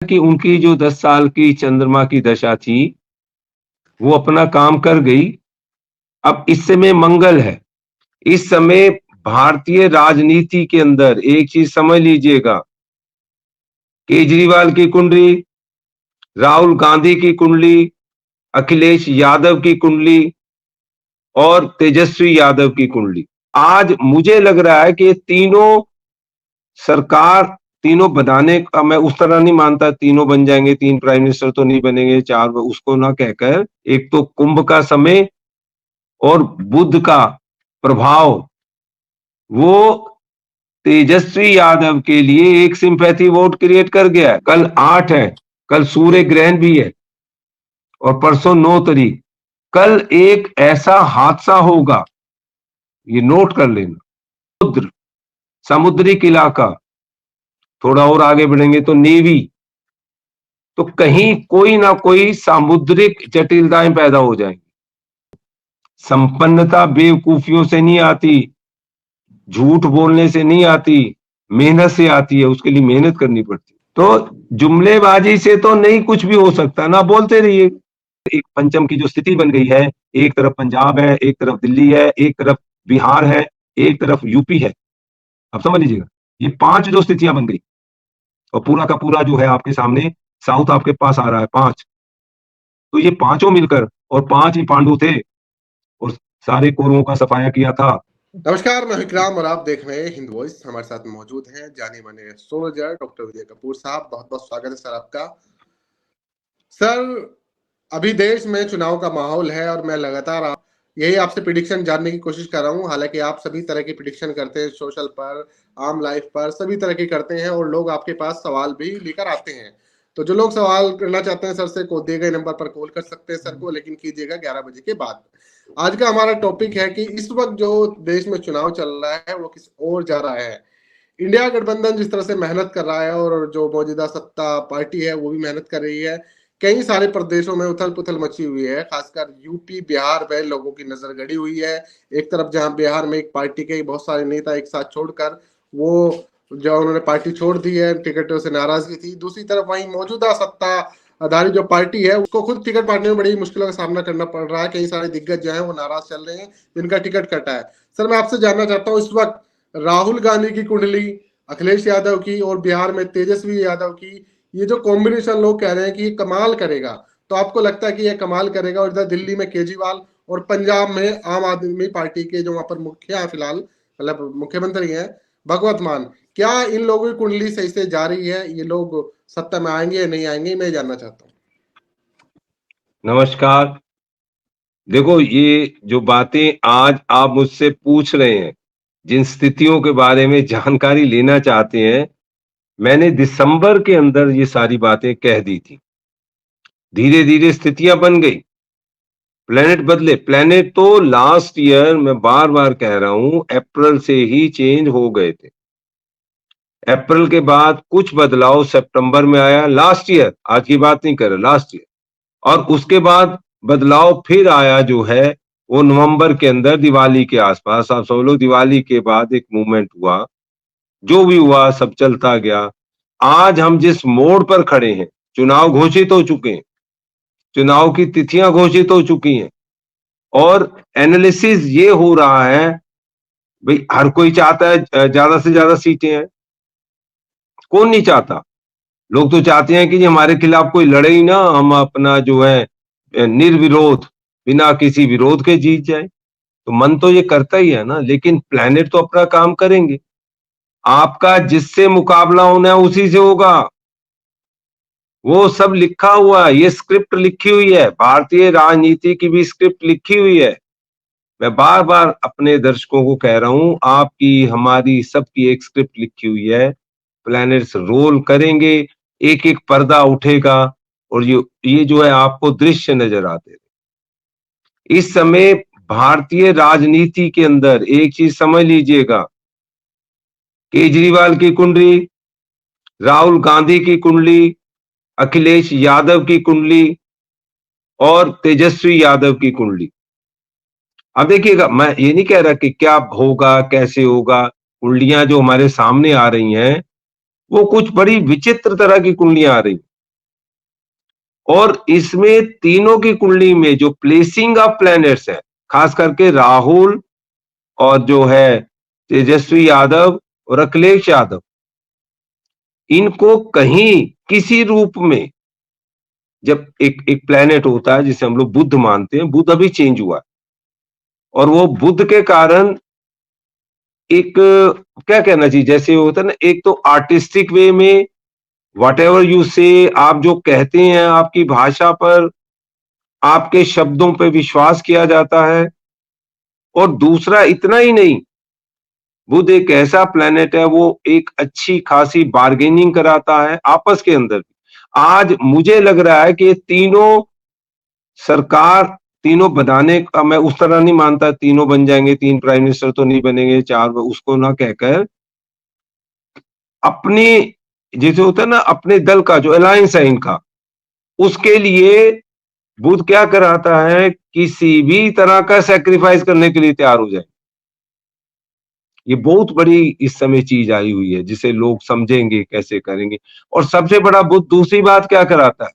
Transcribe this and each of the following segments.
कि उनकी जो 10 साल की चंद्रमा की दशा थी, वो अपना काम कर गई। अब इस समय मंगल है। इस समय भारतीय राजनीति के अंदर एक चीज समझ लीजिएगा, केजरीवाल की कुंडली, राहुल गांधी की कुंडली, अखिलेश यादव की कुंडली और तेजस्वी यादव की कुंडली। आज मुझे लग रहा है कि ये तीनों सरकार, तीनों बनाने का मैं उस तरह नहीं मानता तीनों बन जाएंगे, 3 प्राइम मिनिस्टर तो नहीं बनेंगे, 4 उसको ना कहकर, एक तो कुंभ का समय और बुध का प्रभाव, वो तेजस्वी यादव के लिए एक सिंपैथी वोट क्रिएट कर गया है। कल 8 है, कल सूर्य ग्रहण भी है और परसों 9 तारीख। कल एक ऐसा हादसा होगा, ये नोट कर लेना। समुद्रिक इलाका, थोड़ा और आगे बढ़ेंगे तो नेवी, तो कहीं कोई ना कोई सामुद्रिक जटिलताएं पैदा हो जाएंगी। संपन्नता बेवकूफियों से नहीं आती, झूठ बोलने से नहीं आती, मेहनत से आती है। उसके लिए मेहनत करनी पड़ती। तो जुमलेबाजी से तो नहीं कुछ भी हो सकता, ना बोलते रहिए। एक पंचम की जो स्थिति बन गई है, एक तरफ पंजाब है, एक तरफ दिल्ली है, एक तरफ बिहार है, एक तरफ यूपी है। अब समझ लीजिएगा, ये 5 जो स्थितियां बन गई और पूरा का पूरा जो है आपके सामने साउथ आपके पास आ रहा है 5। तो ये पांचों मिलकर, और 5 ही पांडु थे और सारे कौरवों का सफाया किया था। नमस्कार, मैं विक्राम और आप देख रहे हैं हिंद वॉइस। हमारे साथ मौजूद हैं जाने माने एस्ट्रोलॉजर डॉक्टर विजय कपूर साहब। बहुत बहुत स्वागत है सर आपका। सर, अभी देश में चुनाव का माहौल है और मैं लगातार यही आपसे प्रिडिक्शन जानने की कोशिश कर रहा हूं। हालांकि आप सभी तरह की प्रिडिक्शन करते हैं, सोशल पर, आम लाइफ पर, सभी तरह की करते हैं और लोग आपके पास सवाल भी लेकर आते हैं। तो जो लोग सवाल करना चाहते हैं सर से, को दिए गए नंबर पर कॉल कर सकते हैं सर को, लेकिन कीजिएगा 11 बजे के बाद। आज का हमारा टॉपिक है कि इस वक्त जो देश में चुनाव चल रहा है वो किस ओर जा रहा है। इंडिया गठबंधन जिस तरह से मेहनत कर रहा है और जो मौजूदा सत्ता पार्टी है वो भी मेहनत कर रही है। कई सारे प्रदेशों में उथल पुथल मची हुई है, खासकर यूपी बिहार में लोगों की नजर गड़ी हुई है। एक तरफ जहां बिहार में एक पार्टी के बहुत सारे नेता एक साथ छोड़कर वो जो उन्होंने पार्टी छोड़ दी है, टिकटों से नाराजगी थी। दूसरी तरफ वहीं मौजूदा सत्ता आधारित जो पार्टी है उसको खुद टिकट बांटने में बड़ी मुश्किलों का सामना करना पड़ रहा है। कई सारे दिग्गज जो है वो नाराज चल रहे हैं जिनका टिकट कटा है। सर, मैं आपसे जानना चाहता हूँ, इस वक्त राहुल गांधी की कुंडली, अखिलेश यादव की और बिहार में तेजस्वी यादव की, ये जो कॉम्बिनेशन लोग कह रहे हैं कि ये कमाल करेगा, तो आपको लगता है कि ये कमाल करेगा? और इधर दिल्ली में केजरीवाल और पंजाब में आम आदमी पार्टी के जो वहां पर मुखिया फिलहाल, मतलब मुख्यमंत्री हैं, भगवत मान, क्या इन लोगों की कुंडली सही से जा रही है? ये लोग सत्ता में आएंगे या नहीं आएंगे, मैं जानना चाहता हूँ। नमस्कार। देखो, ये जो बातें आज आप मुझसे पूछ रहे हैं, जिन स्थितियों के बारे में जानकारी लेना चाहते हैं, मैंने दिसंबर के अंदर ये सारी बातें कह दी थी। धीरे धीरे स्थितियां बन गई, प्लेनेट बदले। प्लेनेट तो लास्ट ईयर, मैं बार बार कह रहा हूं, अप्रैल से ही चेंज हो गए थे। अप्रैल के बाद कुछ बदलाव सितंबर में आया, लास्ट ईयर, आज की बात नहीं कर रहा, लास्ट ईयर। और उसके बाद बदलाव फिर आया जो है वो नवंबर के अंदर, दिवाली के आसपास। आप सब लोग, दिवाली के बाद एक मूवमेंट हुआ, जो भी हुआ सब चलता गया। आज हम जिस मोड़ पर खड़े हैं, चुनाव घोषित हो चुके हैं, चुनाव की तिथियां घोषित हो चुकी हैं और एनालिसिस ये हो रहा है, भाई हर कोई चाहता है ज्यादा से ज्यादा सीटें हैं। कौन नहीं चाहता? लोग तो चाहते हैं कि जी हमारे खिलाफ कोई लड़े ही ना, हम अपना जो है निर्विरोध, बिना किसी विरोध के जीत जाए। तो मन तो ये करता ही है ना, लेकिन प्लेनेट तो अपना काम करेंगे। आपका जिससे मुकाबला होना है उसी से होगा। वो सब लिखा हुआ है, ये स्क्रिप्ट लिखी हुई है, भारतीय राजनीति की भी स्क्रिप्ट लिखी हुई है। मैं बार बार अपने दर्शकों को कह रहा हूं, आपकी, हमारी, सबकी एक स्क्रिप्ट लिखी हुई है। प्लैनेट्स रोल करेंगे, एक एक पर्दा उठेगा और ये जो है आपको दृश्य नजर आते हैं। इस समय भारतीय राजनीति के अंदर एक चीज समझ लीजिएगा, केजरीवाल की कुंडली, राहुल गांधी की कुंडली, अखिलेश यादव की कुंडली और तेजस्वी यादव की कुंडली। अब देखिएगा, मैं ये नहीं कह रहा कि क्या होगा, कैसे होगा। कुंडलियां जो हमारे सामने आ रही हैं, वो कुछ बड़ी विचित्र तरह की कुंडलियां आ रही। और इसमें तीनों की कुंडली में जो प्लेसिंग ऑफ प्लैनेट्स है, खास करके राहुल और जो है तेजस्वी यादव और अखिलेश यादव, इनको कहीं किसी रूप में, जब एक एक प्लैनेट होता है जिसे हम लोग बुध मानते हैं, बुध अभी चेंज हुआ और वो बुध के कारण एक, क्या कहना चाहिए, जैसे होता है ना, एक तो आर्टिस्टिक वे में वट एवर यू से, आप जो कहते हैं आपकी भाषा पर, आपके शब्दों पे विश्वास किया जाता है। और दूसरा इतना ही नहीं, बुध एक ऐसा प्लेनेट है, वो एक अच्छी खासी बार्गेनिंग कराता है आपस के अंदर। आज मुझे लग रहा है कि ये तीनों सरकार, तीनों बनाने का, मैं उस तरह नहीं मानता तीनों बन जाएंगे, 3 प्राइम मिनिस्टर तो नहीं बनेंगे, 4, उसको ना कहकर अपने, जैसे होता है ना, अपने दल का जो अलायंस है इनका, उसके लिए बुध क्या कराता है, किसी भी तरह का सैक्रिफाइस करने के लिए तैयार हो जाए। ये बहुत बड़ी इस समय चीज आई हुई है जिसे लोग समझेंगे कैसे करेंगे। और सबसे बड़ा बुध दूसरी बात क्या कराता है,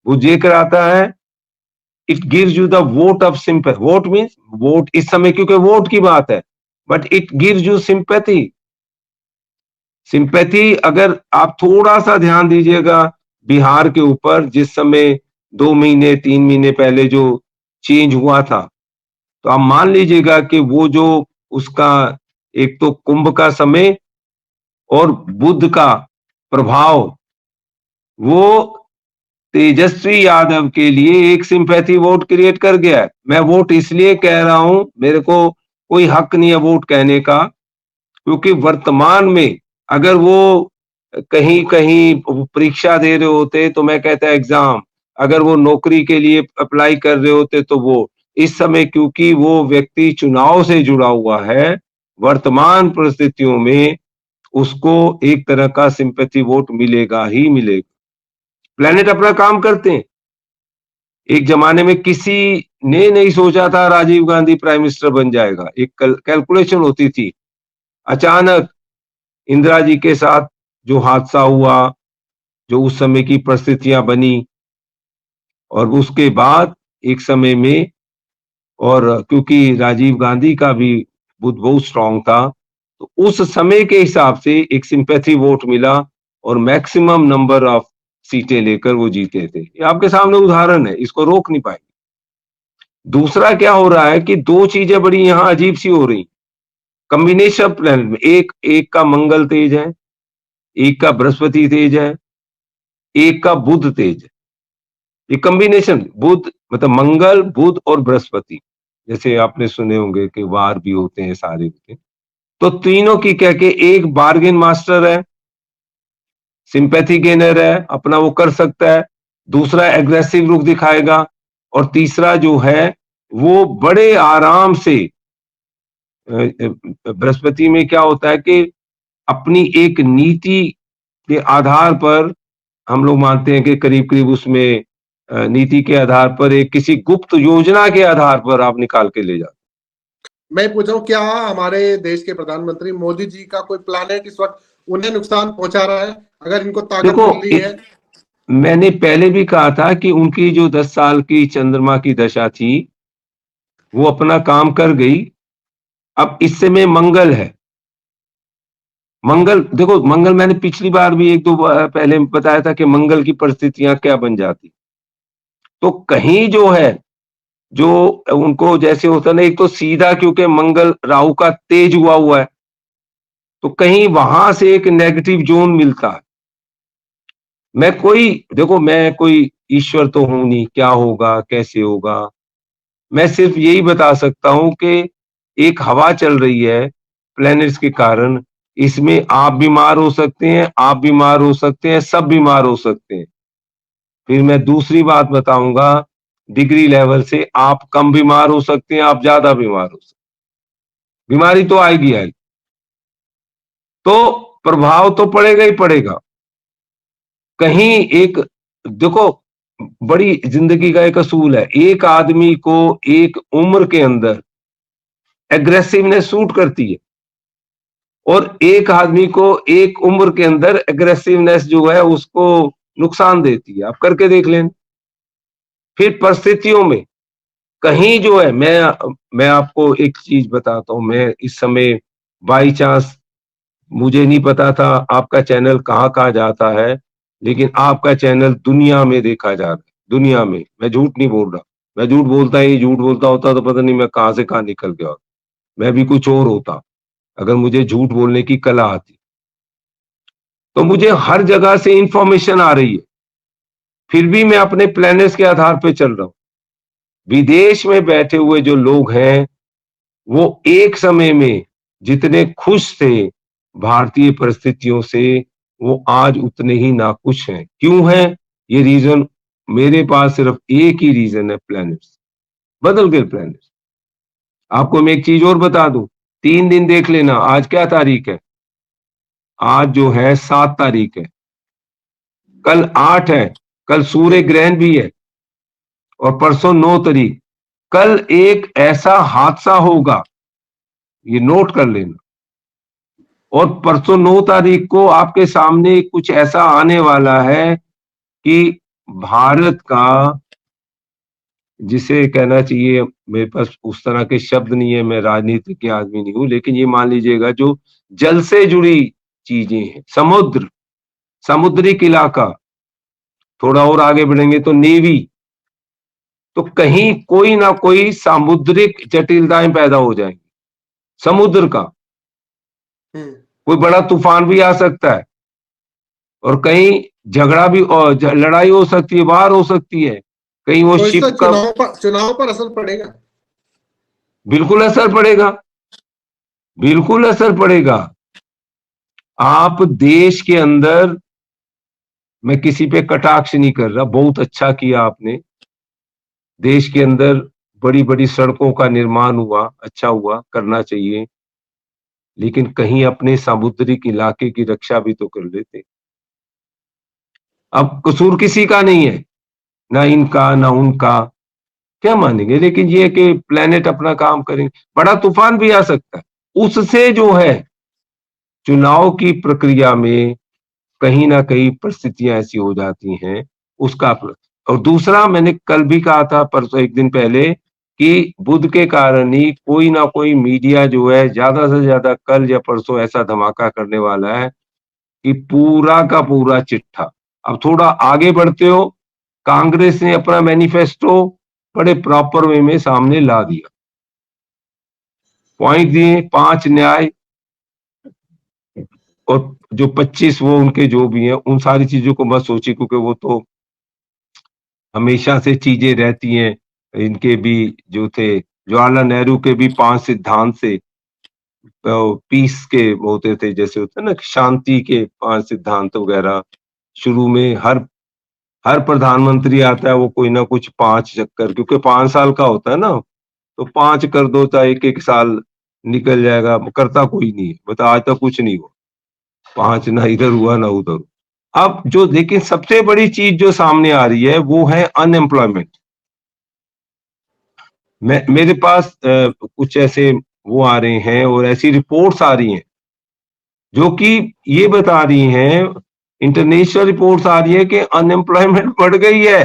बुध ये कराता है, it gives you the vote of sympathy. Vote means vote, इस समय क्योंकि वोट की बात है, but it gives you sympathy. Sympathy, अगर आप थोड़ा सा ध्यान दीजिएगा बिहार के ऊपर, जिस समय 2 महीने 3 महीने पहले जो चेंज हुआ था, तो आप मान लीजिएगा कि वो जो उसका, एक तो कुंभ का समय और बुध का प्रभाव, वो तेजस्वी यादव के लिए एक सिंपैथी वोट क्रिएट कर गया है। मैं वोट इसलिए कह रहा हूं, मेरे को कोई हक नहीं है वोट कहने का, क्योंकि वर्तमान में अगर वो कहीं कहीं परीक्षा दे रहे होते तो मैं कहता एग्जाम, अगर वो नौकरी के लिए अप्लाई कर रहे होते तो वो, इस समय क्योंकि वो व्यक्ति चुनाव से जुड़ा हुआ है, वर्तमान परिस्थितियों में उसको एक तरह का सिंपैथी वोट मिलेगा ही मिलेगा। प्लेनेट अपना काम करते हैं। एक जमाने में किसी ने नहीं सोचा था राजीव गांधी प्राइम मिनिस्टर बन जाएगा, एक कैलकुलेशन होती थी। अचानक इंदिरा जी के साथ जो हादसा हुआ, जो उस समय की परिस्थितियां बनी, और उसके बाद एक समय में, और क्योंकि राजीव गांधी का भी बुद्ध बहुत स्ट्रांग था, तो उस समय के हिसाब से एक सिंपैथी वोट मिला और मैक्सिमम नंबर ऑफ सीटें लेकर वो जीते थे। ये आपके सामने उदाहरण है, इसको रोक नहीं पाएंगे। दूसरा क्या हो रहा है कि 2 चीजें बड़ी यहां अजीब सी हो रही, कॉम्बिनेशन प्लान में, एक एक का मंगल तेज है, एक का बृहस्पति तेज है, एक का बुध तेज है। ये कॉम्बिनेशन, बुध मतलब मंगल, बुध और बृहस्पति, जैसे आपने सुने होंगे कि वार भी होते हैं, सारे होते हैं, तो तीनों की कह के, एक बार्गेन मास्टर है, सिंपैथी गेनर है, अपना वो कर सकता है, दूसरा एग्रेसिव रुख दिखाएगा, और तीसरा जो है वो बड़े आराम से, बृहस्पति में क्या होता है कि अपनी एक नीति के आधार पर, हम लोग मानते हैं कि करीब करीब उसमें नीति के आधार पर, एक किसी गुप्त योजना के आधार पर आप निकाल के ले जाते। मैं पूछ रहा हूँ, क्या हमारे देश के प्रधानमंत्री मोदी जी का कोई प्लानेट इस वक्त उन्हें नुकसान पहुंचा रहा है, अगर इनको ताकत देखो, मिल रही है? मैंने पहले भी कहा था कि उनकी जो 10 साल की चंद्रमा की दशा थी, वो अपना काम कर गई। अब इस समय मंगल है, मंगल, देखो मंगल, मैंने पिछली बार भी 1-2 पहले बताया था कि मंगल की परिस्थितियां क्या बन जाती। तो कहीं जो है, जो उनको जैसे होता ना, एक तो सीधा क्योंकि मंगल राहु का तेज हुआ है, तो कहीं वहां से एक नेगेटिव जोन मिलता है। देखो मैं कोई ईश्वर तो हूं नहीं, क्या होगा कैसे होगा, मैं सिर्फ यही बता सकता हूं कि एक हवा चल रही है प्लैनेट्स के कारण, इसमें आप बीमार हो सकते हैं, आप बीमार हो सकते हैं, सब बीमार हो सकते हैं। फिर मैं दूसरी बात बताऊंगा, डिग्री लेवल से आप कम बीमार हो सकते हैं, आप ज्यादा बीमार हो सकते हैं, बीमारी तो आएगी आएगी, तो प्रभाव तो पड़ेगा ही पड़ेगा। कहीं एक, देखो बड़ी जिंदगी का एक असूल है, एक आदमी को एक उम्र के अंदर एग्रेसिवनेस सूट करती है, और एक आदमी को एक उम्र के अंदर एग्रेसिवनेस जो है उसको नुकसान देती है। आप करके देख लें, फिर परिस्थितियों में कहीं जो है, मैं आपको एक चीज बताता हूं। मैं इस समय बाई चांस, मुझे नहीं पता था आपका चैनल कहाँ कहाँ जाता है, लेकिन आपका चैनल दुनिया में देखा जा रहा है, दुनिया में। मैं झूठ नहीं बोल रहा। मैं झूठ बोलता ही झूठ बोलता होता तो पता नहीं मैं कहाँ से कहाँ निकल गया, मैं भी कुछ और होता अगर मुझे झूठ बोलने की कला आती। तो मुझे हर जगह से इंफॉर्मेशन आ रही है, फिर भी मैं अपने प्लैनेट्स के आधार पे चल रहा हूं। विदेश में बैठे हुए जो लोग हैं, वो एक समय में जितने खुश थे भारतीय परिस्थितियों से, वो आज उतने ही नाखुश हैं। क्यों है ये रीजन? मेरे पास सिर्फ एक ही रीजन है, प्लैनेट्स बदल गए। प्लैनेट्स, आपको मैं एक चीज और बता दूं, 3 दिन देख लेना। आज क्या तारीख है? आज जो है 7 तारीख है, कल 8 है, कल सूर्य ग्रहण भी है, और परसों 9 तारीख। कल एक ऐसा हादसा होगा, ये नोट कर लेना। और परसों 9 तारीख को आपके सामने कुछ ऐसा आने वाला है कि भारत का, जिसे कहना चाहिए, मेरे पास उस तरह के शब्द नहीं है, मैं राजनीति के आदमी नहीं हूं, लेकिन ये मान लीजिएगा जो जल से जुड़ी चीजें हैं, समुद्र, समुद्रिक इलाका, थोड़ा और आगे बढ़ेंगे तो नेवी, तो कहीं कोई ना कोई सामुद्रिक जटिलताएं पैदा हो जाएंगी समुद्र का। कोई बड़ा तूफान भी आ सकता है, और कहीं झगड़ा भी और लड़ाई हो सकती है, वार हो सकती है, कहीं वो तो इससे शिप का। चुनाव पर असर पड़ेगा? बिल्कुल असर पड़ेगा, बिल्कुल असर पड़ेगा। आप देश के अंदर, मैं किसी पे कटाक्ष नहीं कर रहा, बहुत अच्छा किया आपने, देश के अंदर बड़ी बड़ी सड़कों का निर्माण हुआ, अच्छा हुआ, करना चाहिए, लेकिन कहीं अपने सामुद्रिक इलाके की रक्षा भी तो कर लेते। अब कसूर किसी का नहीं है, ना इनका ना उनका, क्या मानेंगे, लेकिन ये कि प्लेनेट अपना काम करेंगे। बड़ा तूफान भी आ सकता है, उससे जो है चुनाव की प्रक्रिया में कहीं ना कहीं परिस्थितियां ऐसी हो जाती हैं, उसका। और दूसरा, मैंने कल भी कहा था, परसों, एक दिन पहले, कि बुध के कारण ही कोई ना कोई मीडिया जो है ज्यादा से ज्यादा कल या परसों ऐसा धमाका करने वाला है कि पूरा का पूरा चिट्ठा। अब थोड़ा आगे बढ़ते हो, कांग्रेस ने अपना मैनिफेस्टो बड़े प्रॉपर वे में सामने ला दिया, पॉइंट दिए, 5 न्याय, और जो 25 वो उनके जो भी हैं, उन सारी चीजों को मत सोचिए, क्योंकि वो तो हमेशा से चीजें रहती हैं। इनके भी जो थे, जवाहरलाल नेहरू के भी 5 सिद्धांत से, पीस के होते थे, जैसे होते हैं ना, शांति के 5 सिद्धांत वगैरह। शुरू में हर हर प्रधानमंत्री आता है, वो कोई ना कुछ 5 चक्कर, क्योंकि 5 साल का होता है ना, तो 5 कर दो, चाहे एक एक साल निकल जाएगा, करता कोई नहीं है। बता, आज तक कुछ नहीं हुआ, 5 ना इधर हुआ ना उधर। अब जो, लेकिन सबसे बड़ी चीज जो सामने आ रही है वो है अनएम्प्लॉयमेंट। मेरे पास कुछ ऐसे वो आ रहे हैं, और ऐसी रिपोर्ट्स आ रही हैं जो कि ये बता रही हैं, इंटरनेशनल रिपोर्ट्स आ रही है कि अनएम्प्लॉयमेंट बढ़ गई है।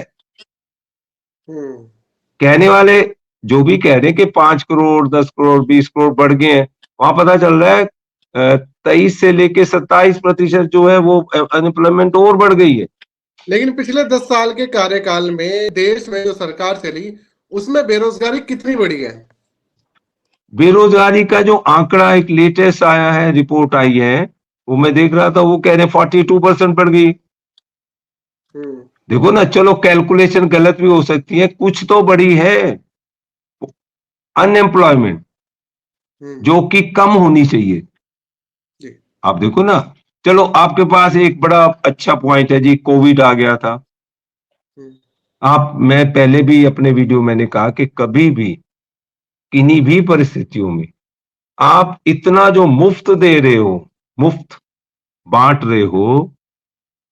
कहने वाले जो भी कह रहे हैं कि 5 करोड़, 10 करोड़, 20 करोड़ बढ़ गए हैं, वहां पता चल रहा है 23 से लेके 27% जो है वो अनएम्प्लॉयमेंट और बढ़ गई है। लेकिन पिछले 10 साल के कार्यकाल में देश में जो सरकार चली, उसमें बेरोजगारी कितनी बढ़ी है? बेरोजगारी का जो आंकड़ा एक लेटेस्ट आया है, रिपोर्ट आई है, वो मैं देख रहा था, वो कह रहे हैं 42% बढ़ गई। देखो ना, चलो कैलकुलेशन गलत भी हो सकती है, कुछ तो बढ़ी है अनएम्प्लॉयमेंट, जो कि कम होनी चाहिए। आप देखो ना, चलो आपके पास एक बड़ा अच्छा पॉइंट है जी, कोविड आ गया था। मैं पहले भी अपने वीडियो मैंने कहा कि कभी भी किन्हीं भी परिस्थितियों में आप इतना जो मुफ्त दे रहे हो, मुफ्त बांट रहे हो,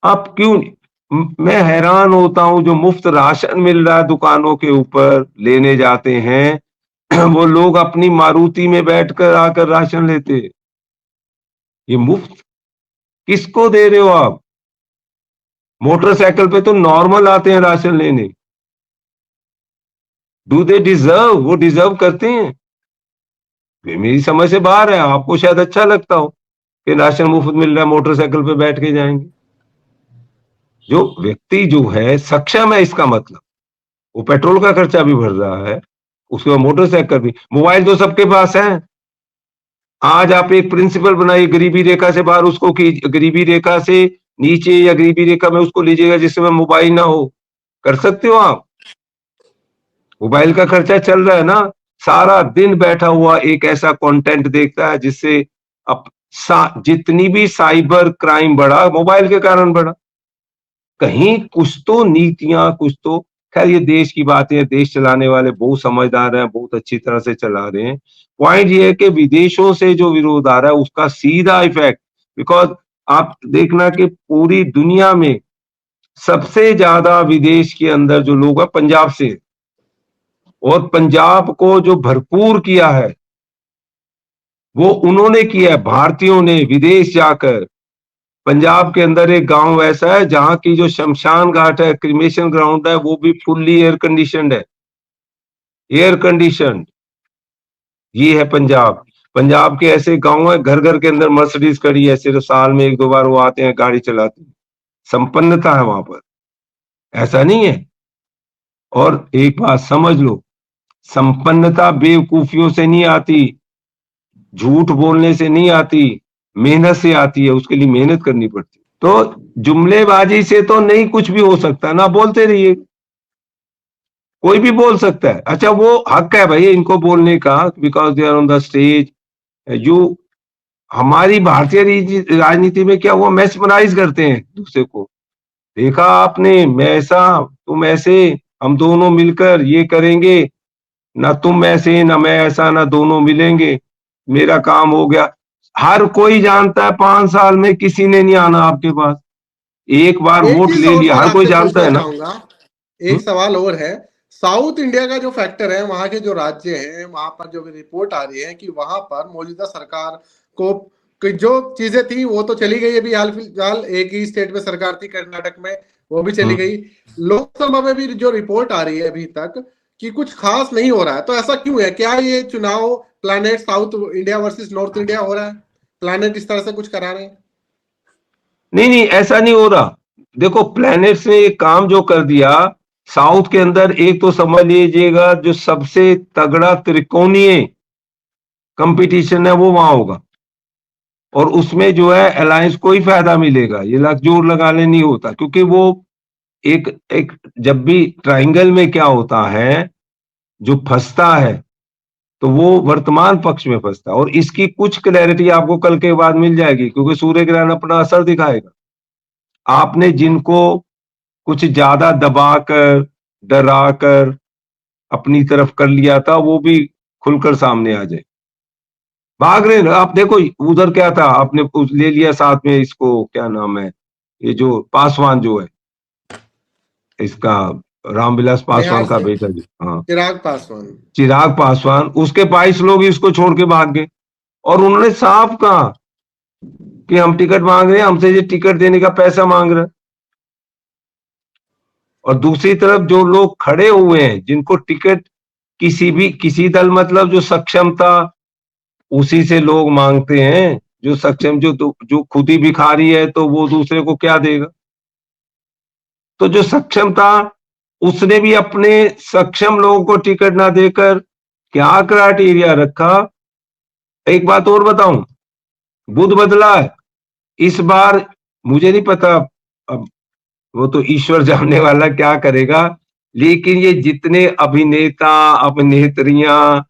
आप क्यों, मैं हैरान होता हूं, जो मुफ्त राशन मिल रहा है दुकानों के ऊपर, लेने जाते हैं वो लोग अपनी मारुति में बैठकर आकर राशन लेते। ये मुफ्त किसको दे रहे हो आप? मोटरसाइकिल पे तो नॉर्मल आते हैं राशन लेने, डू दे डिजर्व? वो डिजर्व करते हैं? ये मेरी समझ से बाहर है। आपको शायद अच्छा लगता हो कि राशन मुफ्त मिल रहा है, मोटरसाइकिल पे बैठ के जाएंगे। जो व्यक्ति जो है सक्षम है, इसका मतलब वो पेट्रोल का खर्चा भी भर रहा है, उसके बाद मोटरसाइकिल भी, मोबाइल तो सबके पास है। आज आप एक प्रिंसिपल बनाइए, गरीबी रेखा से बाहर उसको, कि गरीबी रेखा से नीचे या गरीबी रेखा में उसको लीजिएगा जिसमें मोबाइल ना हो। कर सकते हो आप? मोबाइल का खर्चा चल रहा है ना। सारा दिन बैठा हुआ एक ऐसा कंटेंट देखता है जिससे अब जितनी भी साइबर क्राइम बढ़ा, मोबाइल के कारण बढ़ा। कहीं कुछ तो नीतियां, कुछ तो, खैर ये देश की बातें हैं, देश चलाने वाले बहुत समझदार हैं, बहुत अच्छी तरह से चला रहे हैं। पॉइंट ये है कि विदेशों से जो विरोध आ रहा है उसका सीधा इफेक्ट, बिकॉज आप देखना कि पूरी दुनिया में सबसे ज्यादा विदेश के अंदर जो लोग हैं पंजाब से, और पंजाब को जो भरपूर किया है वो उन्होंने किया है, भारतीयों ने विदेश जाकर। पंजाब के अंदर एक गांव ऐसा है जहां की जो शमशान घाट है, क्रिमेशन ग्राउंड है, वो भी फुल्ली एयर कंडीशनड है। Air conditioned. ये है पंजाब। पंजाब के ऐसे गांव है, घर घर के अंदर मर्सिडीज खड़ी है, सिर्फ साल में एक दो बार वो आते हैं, गाड़ी चलाते हैं। संपन्नता है वहां पर, ऐसा नहीं है। और एक बात समझ लो, संपन्नता बेवकूफियों से नहीं आती, झूठ बोलने से नहीं आती, मेहनत से आती है। उसके लिए मेहनत करनी पड़ती है। तो जुमलेबाजी से तो नहीं कुछ भी हो सकता ना, बोलते रहिए। कोई भी बोल सकता है। अच्छा, वो हक है भाई इनको बोलने का, because they are on the stage. जो हमारी भारतीय राजनीति में क्या हुआ, मैस्मराइज करते हैं दूसरे को। देखा आपने, मैं ऐसा तुम ऐसे, हम दोनों मिलकर ये करेंगे, ना तुम ऐसे ना मैं ऐसा, ना दोनों मिलेंगे, मेरा काम हो गया। हर कोई जानता है 5 साल में किसी ने नहीं आना आपके पास। एक बार एक वोट चीज ले और लिया, सर हर कोई आपसे जानता पूछना है ना। चाहूंगा, एक सवाल और है। साउथ इंडिया का जो फैक्टर है, वहां के जो राज्य हैं, वहां पर जो रिपोर्ट आ रही है कि वहां पर मौजूदा सरकार को कि जो चीजें थी वो तो चली गई। अभी हाल फिलहाल एक ही स्टेट में सरकार थी, कर्नाटक में, वो भी चली गई। लोकसभा में भी जो रिपोर्ट आ रही है अभी तक कि कुछ खास नहीं हो रहा है, तो ऐसा क्यों है? क्या ये चुनाव planet south India versus north India हो रहा है? प्लानिट इस तरह से कुछ करा रहे हैं? नहीं नहीं, ऐसा नहीं हो रहा। देखो, प्लैनेट्स ने एक काम जो कर दिया साउथ के अंदर, एक तो समझ लीजिएगा जो सबसे तगड़ा त्रिकोणीय कंपटीशन है वो वहां होगा। और उसमें जो है अलायंस को ही फायदा मिलेगा, ये लग जोर लगाने नहीं होता, क्योंकि वो एक एक जब भी ट्रायंगल में क्या होता है, जो फंसता है तो वो वर्तमान पक्ष में फंसता है। और इसकी कुछ क्लैरिटी आपको कल के बाद मिल जाएगी, क्योंकि सूर्य ग्रहण अपना असर दिखाएगा। आपने जिनको कुछ ज्यादा दबाकर, डराकर अपनी तरफ कर लिया था, वो भी खुलकर सामने आ जाए। भाग रहे हैं आप देखो, उधर क्या था, आपने ले लिया साथ में इसको, क्या नाम है, ये जो पासवान जो है, इसका रामविलास पासवान बिहार का से बेटा जो, हाँ, चिराग पासवान। चिराग पासवान, उसके 22 लोग इसको छोड़ के भाग गए। और उन्होंने साफ कहा कि हम टिकट मांग रहे हैं, हमसे ये टिकट देने का पैसा मांग रहे हैं। और दूसरी तरफ जो लोग खड़े हुए हैं, जिनको टिकट किसी दल, मतलब जो सक्षम था उसी से लोग मांगते हैं। जो सक्षम, जो खुद ही भिखारी है तो वो दूसरे को क्या देगा। तो जो सक्षम था उसने भी अपने सक्षम लोगों को टिकट ना देकर क्या क्राइटेरिया रखा। एक बात और बताऊं, बुद्ध बदला है इस बार। मुझे नहीं पता, अब वो तो ईश्वर जानने वाला क्या करेगा। लेकिन ये जितने अभिनेता, अभिनेत्रियां,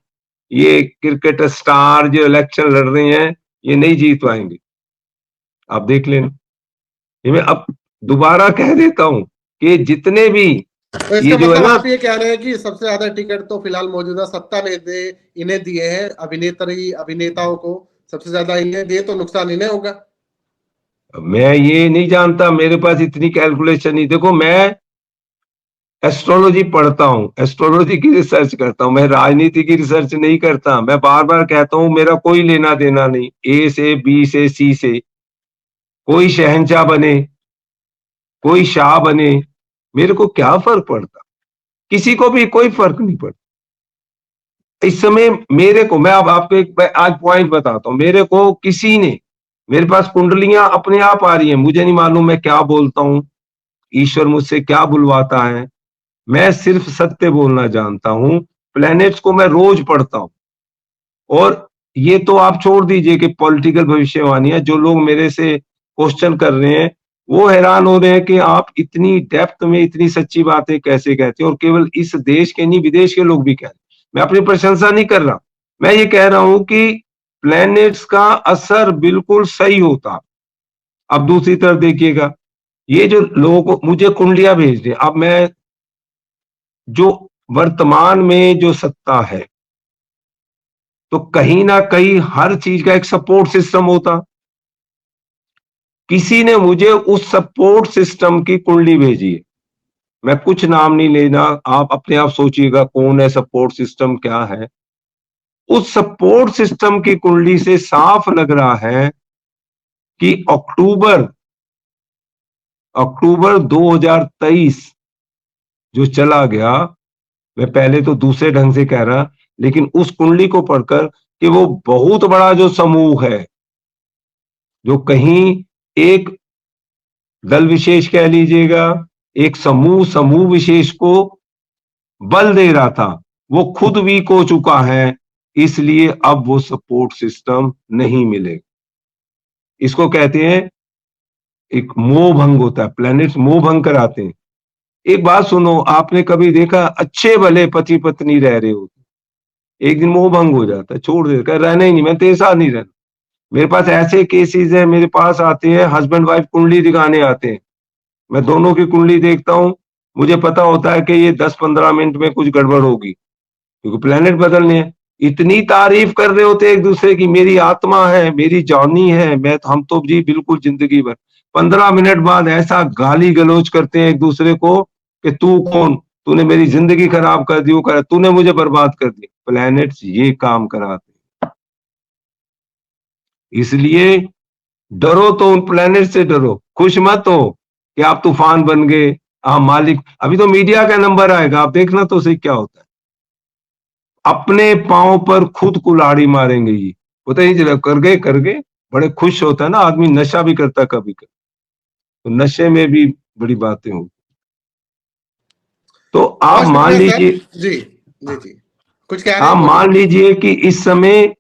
ये क्रिकेट स्टार जो इलेक्शन लड़ रहे हैं, ये नहीं जीत पाएंगे। आप देख लेना। ये मैं अब दोबारा कह देता हूं कि जितने भी तो ये इसका जो है मतलब ना, आप ये कह रहे हैं कि सबसे ज्यादा टिकट तो फिलहाल मौजूदा सत्ता ने इन्हें दिए हैं, अभिनेत्री अभिनेताओं को सबसे ज्यादा इन्हें दिए, तो नुकसान इन्हें होगा। मैं ये नहीं जानता, मेरे पास इतनी कैलकुलेशन नहीं। देखो, मैं एस्ट्रोलॉजी पढ़ता हूँ, एस्ट्रोलॉजी की रिसर्च करता हूँ, मैं राजनीति की रिसर्च नहीं करता। मैं बार बार कहता हूँ, मेरा कोई लेना देना नहीं ए से, बी से, सी से। कोई शहंशाह बने, कोई शाह बने, मेरे को क्या फर्क पड़ता। किसी को भी कोई फर्क नहीं पड़ता। इस समय मेरे को, मैं अब आपको एक आज पॉइंट बताता हूं, मेरे को किसी ने, मेरे पास कुंडलियां अपने आप आ रही हैं, मुझे नहीं मालूम मैं क्या बोलता हूं, ईश्वर मुझसे क्या बुलवाता है, मैं सिर्फ सत्य बोलना जानता हूं। प्लैनेट्स को मैं रोज पढ़ता हूं। और ये तो आप छोड़ दीजिए कि पॉलिटिकल भविष्यवाणियां, जो लोग मेरे से क्वेश्चन कर रहे हैं वो हैरान हो रहे हैं कि आप इतनी डेप्थ में इतनी सच्ची बातें कैसे कहते हैं, और केवल इस देश के नहीं विदेश के लोग भी कह रहे हैं। मैं अपनी प्रशंसा नहीं कर रहा, मैं ये कह रहा हूं कि प्लैनेट्स का असर बिल्कुल सही होता। अब दूसरी तरफ देखिएगा, ये जो लोगों को मुझे कुंडलियां भेज रहे, अब मैं, जो वर्तमान में जो सत्ता है, तो कहीं ना कहीं हर चीज का एक सपोर्ट सिस्टम होता। किसी ने मुझे उस सपोर्ट सिस्टम की कुंडली भेजी है, मैं कुछ नाम नहीं लेना, आप अपने आप सोचिएगा कौन है, सपोर्ट सिस्टम क्या है। उस सपोर्ट सिस्टम की कुंडली से साफ लग रहा है कि अक्टूबर अक्टूबर 2023 जो चला गया, मैं पहले तो दूसरे ढंग से कह रहा, लेकिन उस कुंडली को पढ़कर कि वो बहुत बड़ा जो समूह है, जो कहीं एक दल विशेष कह लीजिएगा, एक समूह विशेष को बल दे रहा था, वो खुद वीक हो चुका है, इसलिए अब वो सपोर्ट सिस्टम नहीं मिलेगा। इसको कहते हैं, एक मोह भंग होता है, प्लैनेट्स मोह भंग कराते हैं। एक बात सुनो, आपने कभी देखा अच्छे भले पति पत्नी रह रहे हो, एक दिन मोह भंग हो जाता है, छोड़ देता, रहना ही नहीं, मैं तेरे साथ नहीं रहना। मेरे पास ऐसे केसेस है, मेरे पास आते हैं हस्बैंड वाइफ कुंडली दिखाने आते हैं, मैं दोनों की कुंडली देखता हूं, मुझे पता होता है कि ये 10-15 मिनट में कुछ गड़बड़ होगी, क्योंकि प्लेनेट बदलने हैं। इतनी तारीफ कर रहे होते एक दूसरे की, मेरी आत्मा है, मेरी जॉनी है, मैं हम तो जी बिल्कुल जिंदगी भर, 15 मिनट बाद ऐसा गाली गलौज करते हैं एक दूसरे को कि तू कौन, तूने मेरी जिंदगी खराब कर दी, वो कर, तूने मुझे बर्बाद कर दी। प्लैनेट्स ये काम कराते हैं। इसलिए डरो तो उन प्लैनेट से डरो, खुश मत हो कि आप तूफान बन गए, आप मालिक। अभी तो मीडिया का नंबर आएगा, आप देखना तो सही क्या होता है, अपने पांव पर खुद कुल्हाड़ी मारेंगे ये, पता नहीं चला, कर गए, बड़े खुश होता है ना आदमी, नशा भी करता कभी कभी, तो नशे में भी बड़ी बातें होंगी। तो आप बहुत मान शुक्रिया सर। लीजिए, जी जी जी, कुछ कह रहे आप हैं, बोलिए। मान लीजिए कि इस समय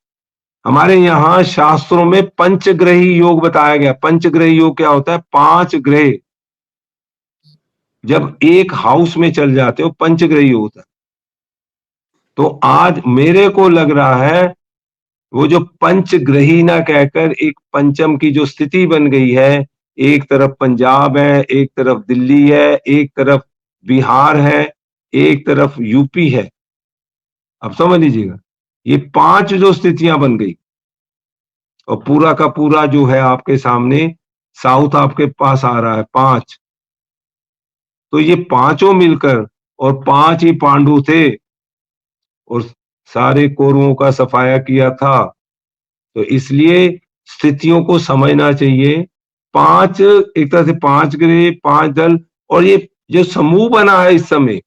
हमारे यहाँ शास्त्रों में पंचग्रही योग बताया गया। पंचग्रही योग क्या होता है? 5 ग्रह जब एक हाउस में चल जाते हो, पंचग्रही होता है। तो आज मेरे को लग रहा है वो जो पंचग्रही ना कहकर एक पंचम की जो स्थिति बन गई है, एक तरफ पंजाब है, एक तरफ दिल्ली है, एक तरफ बिहार है, एक तरफ यूपी है, अब समझ लीजिएगा, ये 5 जो स्थितियां बन गई, और पूरा का पूरा जो है आपके सामने साउथ आपके पास आ रहा है 5। तो ये पांचों मिलकर, और 5 ही पांडु थे, और सारे कौरवों का सफाया किया था। तो इसलिए स्थितियों को समझना चाहिए। 5 एक तरह से 5 ग्रह, 5 दल, और ये जो समूह बना है इस समय,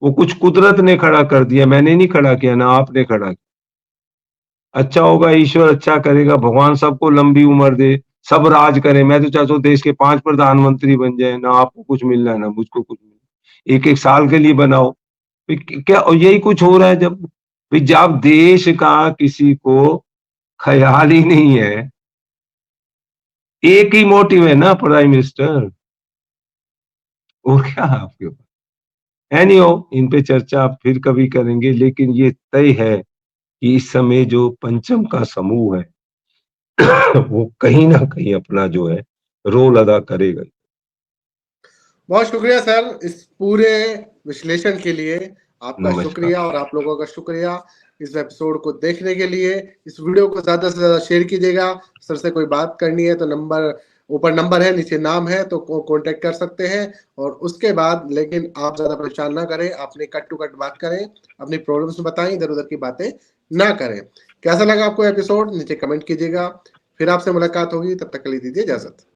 वो कुछ कुदरत ने खड़ा कर दिया, मैंने नहीं खड़ा किया, ना आपने खड़ा किया। अच्छा होगा, ईश्वर अच्छा करेगा, भगवान सबको लंबी उम्र दे, सब राज करें। मैं तो चाहता हूँ देश के 5 प्रधानमंत्री बन जाए, ना आपको कुछ मिलना है ना मुझको कुछ मिलना, एक एक साल के लिए बनाओ। क्या, और यही कुछ हो रहा है, जब देश का किसी को ख्याल ही नहीं है, एक ही मोटिव है ना प्राइम मिनिस्टर, और क्या है आपके पास। एनीहो, इन पे चर्चा फिर कभी करेंगे, लेकिन ये तय है कि इस समय जो पंचम का समूह है वो कहीं ना कहीं अपना जो है रोल अदा करेगा। बहुत शुक्रिया सर इस पूरे विश्लेषण के लिए। आपका नमस्कार। शुक्रिया और आप लोगों का शुक्रिया इस एपिसोड को देखने के लिए। इस वीडियो को ज्यादा से ज्यादा शेयर कीजिएगा। सर से कोई बात करनी है तो नंबर, ऊपर नंबर है, नीचे नाम है, तो कांटेक्ट कर सकते हैं। और उसके बाद लेकिन आप ज्यादा परेशान ना करें, अपने कट टू कट बात करें, अपनी प्रॉब्लम्स बताएं, इधर उधर की बातें ना करें। कैसा लगा आपको एपिसोड, नीचे कमेंट कीजिएगा। फिर आपसे मुलाकात होगी, तब तक के लिए दीजिए इजाजत।